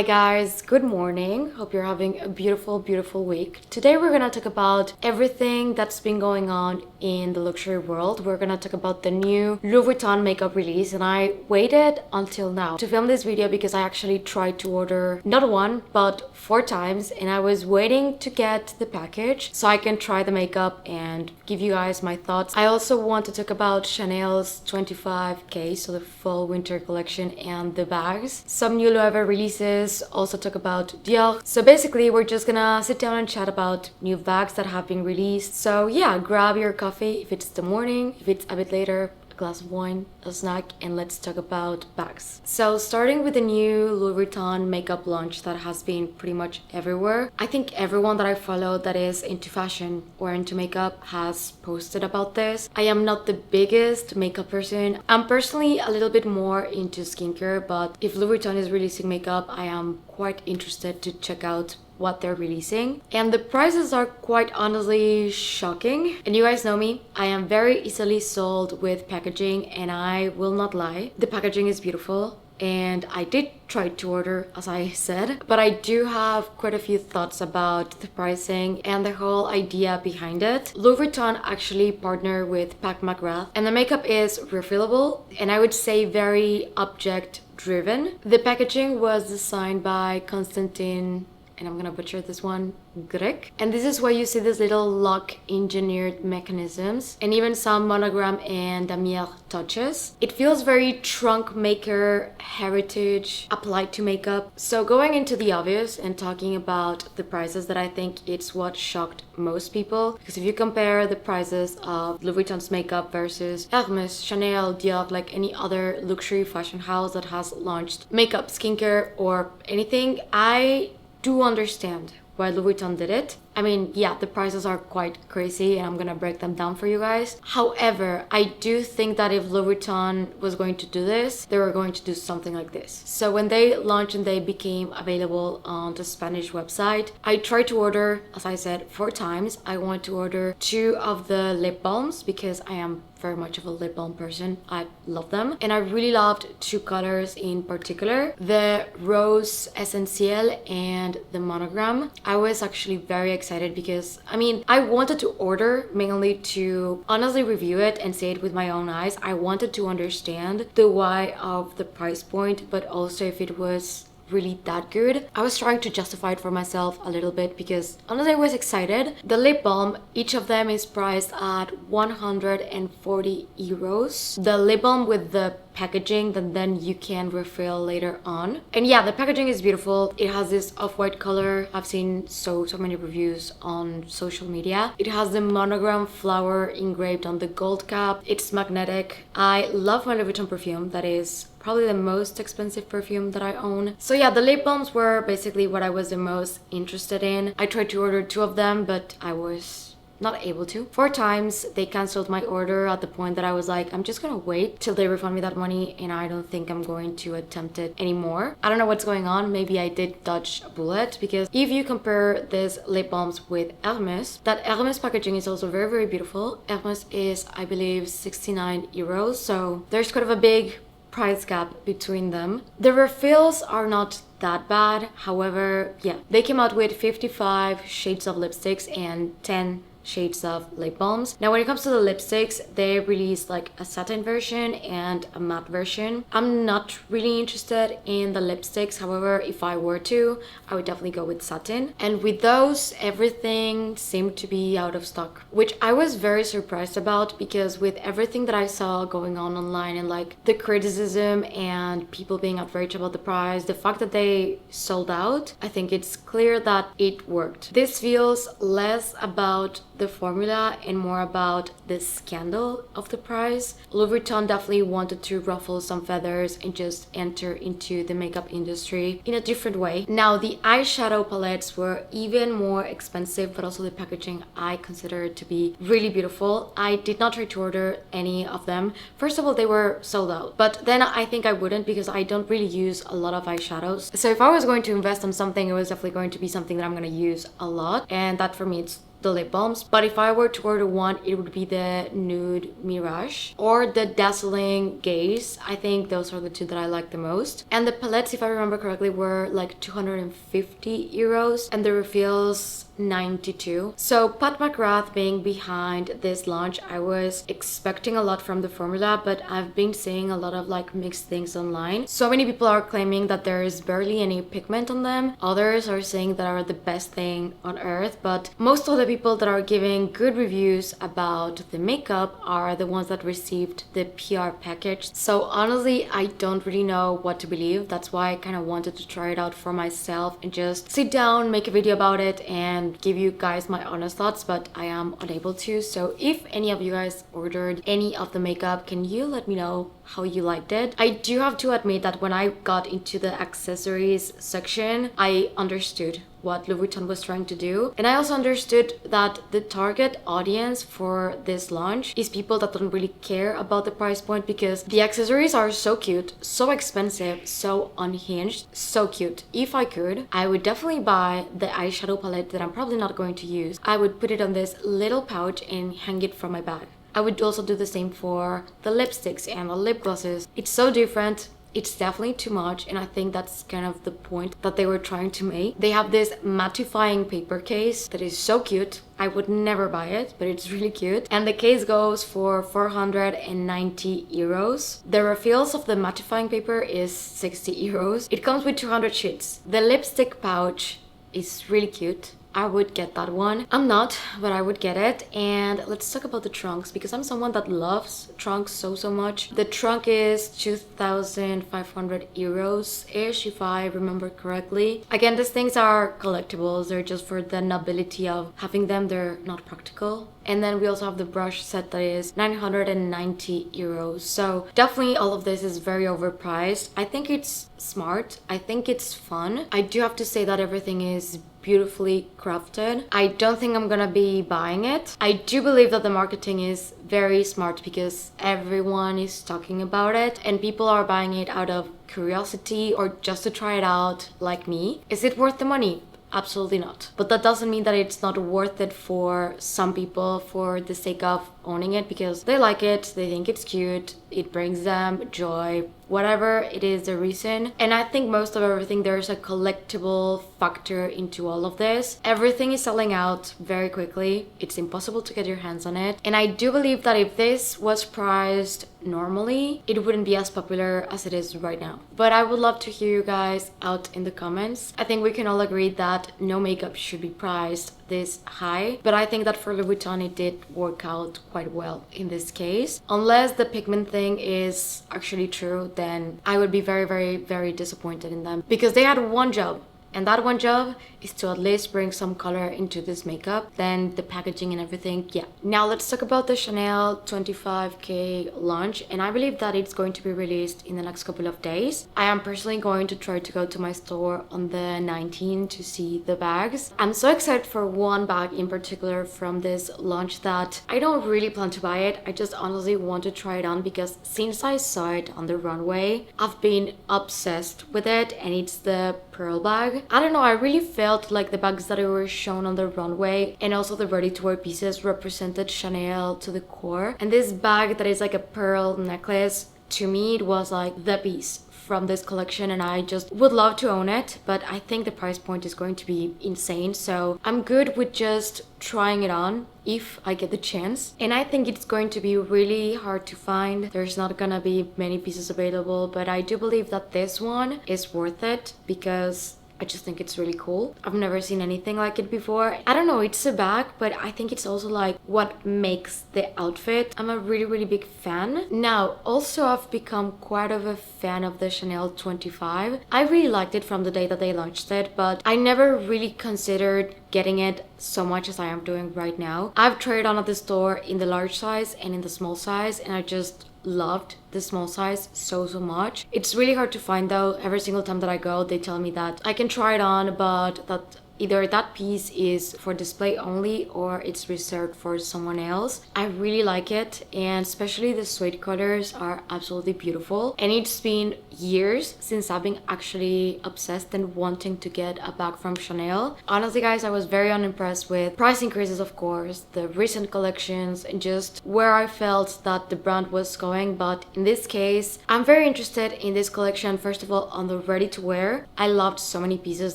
Hi guys, good morning. Hope you're having a beautiful week. Today we're gonna talk about everything that's been going on in the luxury world. We're gonna talk about the new Louis Vuitton makeup release, and I waited until now to film this video because I actually tried to order not one but 4 times, and I was waiting to get the package so I can try the makeup and give you guys my thoughts. I also want to talk about Chanel's 25K, so the fall winter collection, and the bags. Some new Loewe releases, also talk about Dior. So basically we're just gonna sit down and chat about new bags that have been released. So yeah, grab your coffee if it's the morning, if it's a bit later, a glass of wine, a snack, and let's talk about bags. So starting with the new Louis Vuitton makeup launch that has been pretty much everywhere. I think everyone that I follow that is into fashion or into makeup has posted about this. I am not the biggest makeup person. I'm personally a little bit more into skincare, but if Louis Vuitton is releasing makeup, I am quite interested to check out what they're releasing. And the prices are quite honestly shocking. And you guys know me, I am very easily sold with packaging, and I will not lie, the packaging is beautiful. And I did try to order, as I said, but I do have quite a few thoughts about the pricing and the whole idea behind it. Louis Vuitton actually partnered with Pac McGrath, and the makeup is refillable, and I would say very object driven. The packaging was designed by Konstantin, and I'm gonna butcher this one, Grek. And this is where you see these little lock engineered mechanisms and even some monogram and damier touches. It feels very trunk maker heritage applied to makeup. So going into the obvious and talking about the prices, that I think it's what shocked most people, because if you compare the prices of Louis Vuitton's makeup versus Hermes, Chanel, Dior, like any other luxury fashion house that has launched makeup, skincare, or anything, I do understand why Louis Vuitton did it. I mean, yeah, the prices are quite crazy, and I'm gonna break them down for you guys. However, I do think that if Louis Vuitton was going to do this, they were going to do something like this. So when they launched and they became available on the Spanish website, I tried to order, as I said, 4 times. I wanted to order 2 of the lip balms because I am very much of a lip balm person. I love them, and I really loved 2 colors in particular, the Rose Essentiel and the Monogram. I was actually very excited because, I mean, I wanted to order mainly to honestly review it and see it with my own eyes. I wanted to understand the why of the price point, but also if it was really that good. I was trying to justify it for myself a little bit because honestly I was excited. The lip balm, each of them is priced at 140 euros. The lip balm with the packaging that then you can refill later on. And yeah, the packaging is beautiful. It has this off-white color. I've seen so many reviews on social media. It has the monogram flower engraved on the gold cap. It's magnetic. I love my Louis Vuitton perfume. That is probably the most expensive perfume that I own. So yeah, the lip balms were basically what I was the most interested in. I tried to order 2 of them, but I was not able to. 4 times they canceled my order at the point that I was like, I'm just gonna wait till they refund me that money, and I don't think I'm going to attempt it anymore. I don't know what's going on. Maybe I did dodge a bullet, because if you compare these lip balms with Hermes, that Hermes packaging is also very beautiful. Hermes is, I believe, 69 euros, so there's kind of a big price gap between them. The refills are not that bad. However, yeah, they came out with 55 shades of lipsticks and 10 shades of lip balms. Now when it comes to the lipsticks, they released like a satin version and a matte version. I'm not really interested in the lipsticks. However, if I were to, I would definitely go with satin. And with those, everything seemed to be out of stock, which I was very surprised about, because with everything that I saw going on online and like the criticism and people being outraged about the price, the fact that they sold out, I think it's clear that it worked. This feels less about the formula and more about the scandal of the price. Louis Vuitton definitely wanted to ruffle some feathers and just enter into the makeup industry in a different way. Now the eyeshadow palettes were even more expensive, but also the packaging I consider to be really beautiful. I did not try to order any of them. First of all, they were sold out, but then I think I wouldn't, because I don't really use a lot of eyeshadows. So if I was going to invest on something, it was definitely going to be something that I'm going to use a lot, and that for me it's the lip balms, but if I were to order one, it would be the Nude Mirage or the Dazzling Gaze. I think those are the two that I like the most. And the palettes, if I remember correctly, were like 250 euros and the refills 92. So Pat McGrath being behind this launch, I was expecting a lot from the formula, but I've been seeing a lot of like mixed things online. So many people are claiming that there is barely any pigment on them. Others are saying that are the best thing on earth, but most of the people that are giving good reviews about the makeup are the ones that received the PR package. So honestly, I don't really know what to believe. That's why I kind of wanted to try it out for myself and just sit down, make a video about it, and give you guys my honest thoughts, but I am unable to. So if any of you guys ordered any of the makeup, can you let me know how you liked it? I do have to admit that when I got into the accessories section, I understood what Louis Vuitton was trying to do, and I also understood that the target audience for this launch is people that don't really care about the price point, because the accessories are so cute, so expensive, so unhinged, so cute. If I could, I would definitely buy the eyeshadow palette that I'm probably not going to use. I would put it on this little pouch and hang it from my bag. I would also do the same for the lipsticks and the lip glosses. It's so different. It's definitely too much, and I think that's kind of the point that they were trying to make. They have this mattifying paper case that is so cute. I would never buy it, but it's really cute. And the case goes for 490 euros. The refills of the mattifying paper is 60 euros. It comes with 200 sheets. The lipstick pouch is really cute. I would get that one. I'm not, but I would get it. And let's talk about the trunks, because I'm someone that loves trunks so much. The trunk is 2,500 euros ish, if I remember correctly. Again, these things are collectibles. They're just for the nobility of having them. They're not practical. And then we also have the brush set that is 990 euros. So definitely all of this is very overpriced. I think it's smart. I think it's fun. I do have to say that everything is beautifully crafted. I don't think I'm gonna be buying it. I do believe that the marketing is very smart because everyone is talking about it and people are buying it out of curiosity or just to try it out, like me. Is it worth the money? Absolutely not. But that doesn't mean that it's not worth it for some people for the sake of owning it, because they like it, they think it's cute, it brings them joy, whatever it is the reason. And I think most of everything, there's a collectible factor into all of this. Everything is selling out very quickly. It's impossible to get your hands on it. And I do believe that if this was priced normally, it wouldn't be as popular as it is right now. But I would love to hear you guys out in the comments. I think we can all agree that no makeup should be priced this high, but I think that for Louis Vuitton it did work out quite well in this case. Unless the pigment thing is actually true, then I would be very disappointed in them, because they had one job, and that one job is to at least bring some color into this makeup. Then the packaging and everything, yeah. Now let's talk about the Chanel 25K launch, and I believe that it's going to be released in the next couple of days. I am personally going to try to go to my store on the 19th to see the bags. I'm so excited for one bag in particular from this launch that I don't really plan to buy it. I just honestly want to try it on, because since I saw it on the runway, I've been obsessed with it, and it's the pearl bag. I don't know, I really felt like the bags that were shown on the runway and also the ready-to-wear pieces represented Chanel to the core. And this bag that is like a pearl necklace, to me it was like the piece from this collection, and I just would love to own it, but I think the price point is going to be insane, so I'm good with just trying it on if I get the chance. And I think it's going to be really hard to find. There's not gonna be many pieces available, but I do believe that this one is worth it because I just think it's really cool. I've never seen anything like it before. I don't know, it's a bag, but I think it's also like what makes the outfit. I'm a really big fan. Now, also I've become quite of a fan of the Chanel 25. I really liked it from the day that they launched it, but I never really considered getting it so much as I am doing right now. I've tried it on at the store in the large size and in the small size, and I just loved the small size so much. It's really hard to find though. Every single time that I go, they tell me that I can try it on, but that either that piece is for display only or it's reserved for someone else. I really like it, and especially the suede colors are absolutely beautiful. And it's been years since I've been actually obsessed and wanting to get a bag from Chanel. Honestly guys, I was very unimpressed with price increases, of course, the recent collections, and just where I felt that the brand was going. But in this case, I'm very interested in this collection. First of all, on the ready to wear, I loved so many pieces.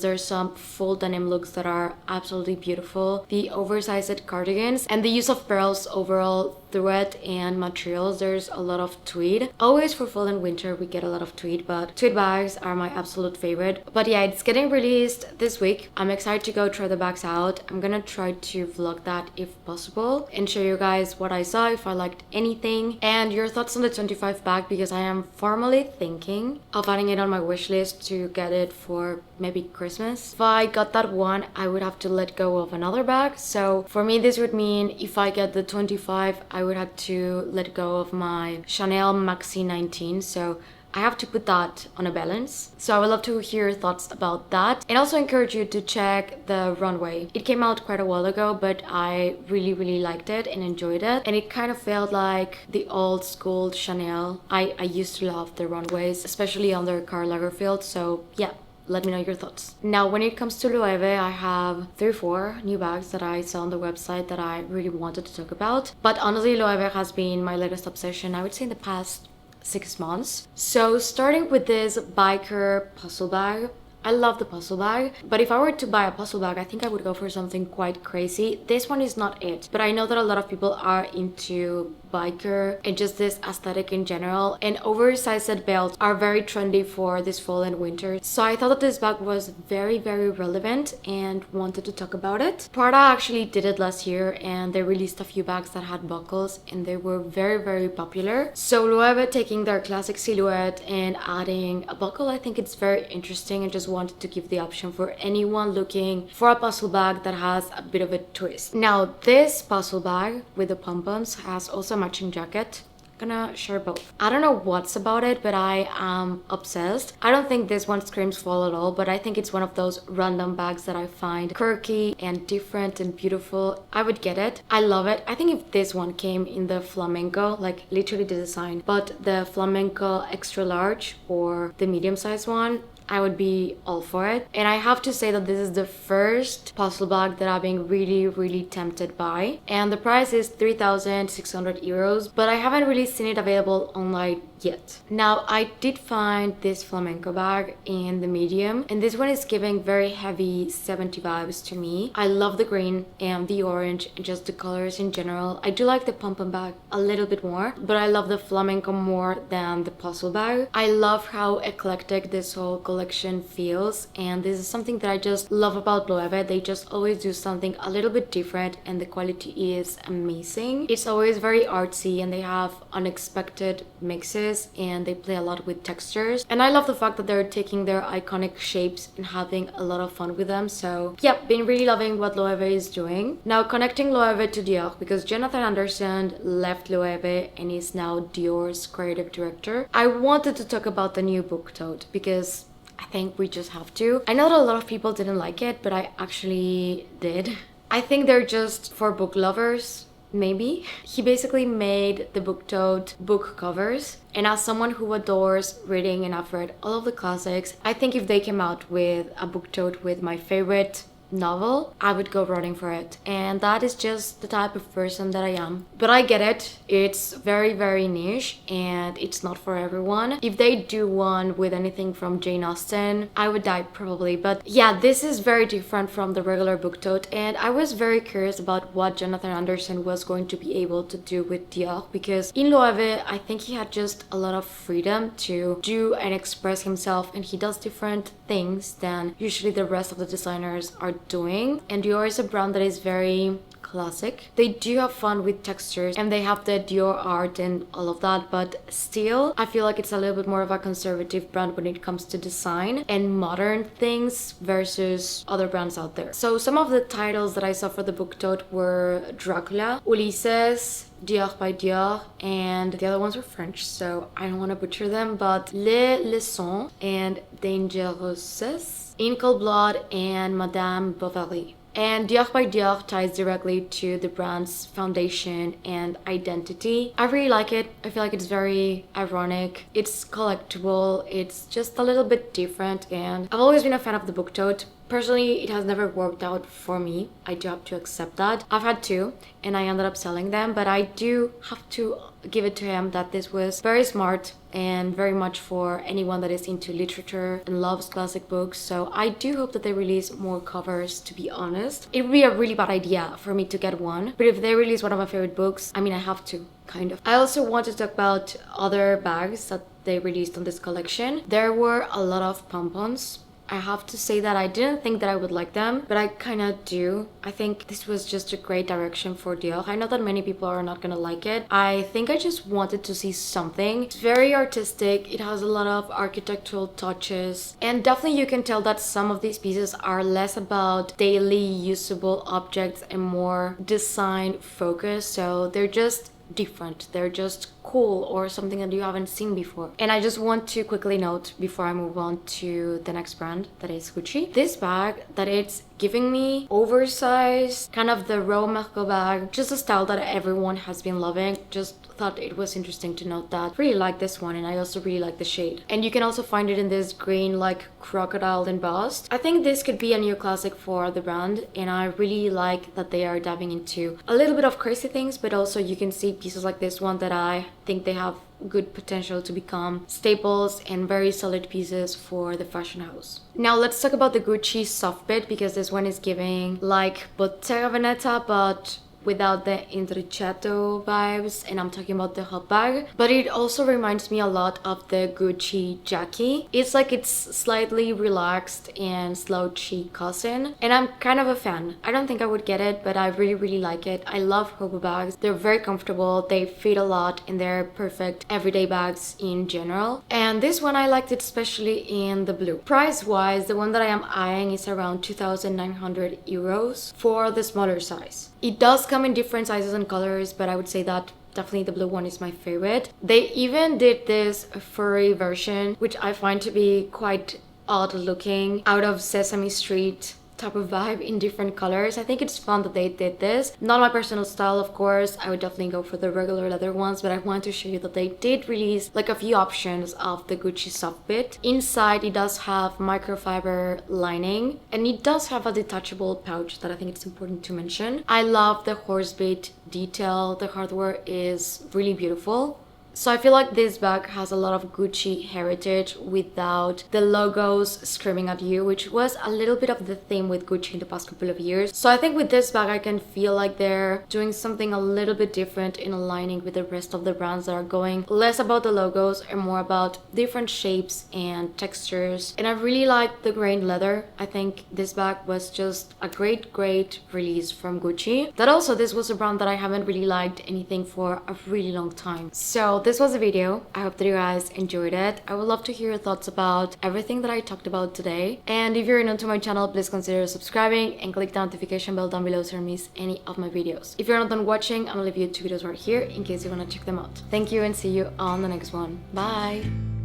There's some full denim looks that are absolutely beautiful, the oversized cardigans, and the use of pearls overall thread and materials. There's a lot of tweed. Always for fall and winter we get a lot of tweed, but tweed bags are my absolute favorite. But yeah, it's getting released this week. I'm excited to go try the bags out. I'm gonna try to vlog that if possible and show you guys what I saw, if I liked anything, and your thoughts on the 25 bag, because I am formally thinking of adding it on my wish list to get it for maybe Christmas. If I got that one, I would have to let go of another bag. So for me, this would mean if I get the 25, I would have to let go of my Chanel Maxi 19. So I have to put that on a balance. So I would love to hear your thoughts about that, and also encourage you to check the runway. It came out quite a while ago, but I really liked it and enjoyed it, and it kind of felt like the old school Chanel. I used to love the runways, especially under Karl Lagerfeld. So yeah, let me know your thoughts. Now, when it comes to Loewe, I have 3 or 4 new bags that I saw on the website that I really wanted to talk about. But honestly, Loewe has been my latest obsession, I would say, in the past 6 months. So starting with this biker puzzle bag. I love the puzzle bag, but if I were to buy a puzzle bag, I think I would go for something quite crazy. This one is not it, but I know that a lot of people are into biker and just this aesthetic in general, and oversized belts are very trendy for this fall and winter. So I thought that this bag was very relevant and wanted to talk about it. Prada actually did it last year, and they released a few bags that had buckles, and they were very popular. So Loewe taking their classic silhouette and adding a buckle, I think it's very interesting, and just wanted to give the option for anyone looking for a puzzle bag that has a bit of a twist. Now, this puzzle bag with the pom-poms has also a matching jacket. I'm gonna share both. I don't know what's about it, but I am obsessed. I don't think this one screams fall at all, but I think it's one of those random bags that I find quirky and different and beautiful. I would get it. I love it. I think if this one came in the flamenco, like literally the design, but the flamenco extra large or the medium size one, I would be all for it. And I have to say that this is the first puzzle bag that I've been really tempted by. And the price is 3,600 euros, but I haven't really seen it available online yet. Now, I did find this flamenco bag in the medium, and this one is giving very heavy 70 vibes to me. I love the green and the orange and just the colors in general. I do like the Pom-Pom bag a little bit more, but I love the flamenco more than the puzzle bag. I love how eclectic this whole collection feels, and this is something that I just love about Loewe. They just always do something a little bit different, and the quality is amazing. It's always very artsy, and they have unexpected mixes, and they play a lot with textures, and I love the fact that they're taking their iconic shapes and having a lot of fun with them. So yeah, been really loving what Loewe is doing. Now, connecting Loewe to Dior, because Jonathan Anderson left Loewe and is now Dior's creative director. I wanted to talk about the new Book Tote because I think we just have to. I know that a lot of people didn't like it, but I actually did. I think they're just for book lovers. Maybe. He basically made the Book Tote book covers, and as someone who adores reading and I've read all of the classics, I think if they came out with a Book Tote with my favorite novel, I would go running for it. And that is just the type of person that I am. But I get it. It's very niche, and it's not for everyone. If they do one with anything from Jane Austen, I would die probably. But yeah, this is very different from the regular Book Tote, and I was very curious about what Jonathan Anderson was going to be able to do with Dior, because in Loewe, I think he had just a lot of freedom to do and express himself, and he does different things than usually the rest of the designers are doing. And Dior is a brand that is very classic. They do have fun with textures, and they have the Dior art and all of that, but still I feel like it's a little bit more of a conservative brand when it comes to design and modern things versus other brands out there. So some of the titles that I saw for the Book Tote were Dracula, Ulysses, Dior by Dior, and the other ones were French, so I don't want to butcher them, but Les Leçons and Dangereuses. In Cold Blood and Madame Bovary. And Dior by Dior ties directly to the brand's foundation and identity. I really like it. I feel like it's very ironic. It's collectible. It's just a little bit different, and I've always been a fan of the Book Tote. Personally, it has never worked out for me. I do have to accept that. I've had two and I ended up selling them, but I do have to give it to him that this was very smart and very much for anyone that is into literature and loves classic books. So I do hope that they release more covers, to be honest. It would be a really bad idea for me to get one, but if they release one of my favorite books, I mean, I have to, kind of. I also want to talk about other bags that they released on this collection. There were a lot of Pom-Poms. I have to say that I didn't think that I would like them, but I kind of do. I think this was just a great direction for Dior. I know that many people are not gonna like it. I think I just wanted to see something. It's very artistic. It has a lot of architectural touches, and definitely you can tell that some of these pieces are less about daily usable objects and more design focused. So they're just different, they're just cool, or something that you haven't seen before. And I just want to quickly note before I move on to the next brand, that is Gucci, this bag, that it's giving me oversized, kind of the Rosso bag, just a style that everyone has been loving. Just thought it was interesting to note that. Really like this one, and I also really like the shade. And you can also find it in this green like crocodile embossed. I think this could be a new classic for the brand, and I really like that they are diving into a little bit of crazy things, but also you can see pieces like this one that I think they have good potential to become staples and very solid pieces for the fashion house. Now let's talk about the Gucci SoftBit, because this one is giving like Bottega Veneta but without the intrecciato vibes, and I'm talking about the hop bag. But it also reminds me a lot of the Gucci Jackie. It's like it's slightly relaxed and slouchy cousin, and I'm kind of a fan. I don't think I would get it, but I really like it. I love hobo bags. They're very comfortable, they fit a lot, and they're perfect everyday bags in general. And this one I liked it especially in the blue. Price wise, the one that I am eyeing is around 2,900 euros for the smaller size. It does come in different sizes and colors, but I would say that definitely the blue one is my favorite. They even did this furry version, which I find to be quite odd looking, out of Sesame Street type of vibe in different colors. I think it's fun that they did this. Not my personal style, of course. I would definitely go for the regular leather ones, but I want to show you that they did release like a few options of the Gucci SoftBit. Inside it does have microfiber lining, and it does have a detachable pouch that I think it's important to mention. I love the horsebit detail. The hardware is really beautiful. So I feel like this bag has a lot of Gucci heritage without the logos screaming at you, which was a little bit of the theme with Gucci in the past couple of years. So I think with this bag I can feel like they're doing something a little bit different in aligning with the rest of the brands that are going less about the logos and more about different shapes and textures. And I really like the grain leather. I think this bag was just a great release from Gucci. That also, this was a brand that I haven't really liked anything for a really long time. So this was the video. I hope that you guys enjoyed it. I would love to hear your thoughts about everything that I talked about today. And if you're new to my channel, please consider subscribing and click the notification bell down below so you don't miss any of my videos. If you're not done watching, I'm gonna leave you 2 videos right here in case you wanna check them out. Thank you and see you on the next one. Bye!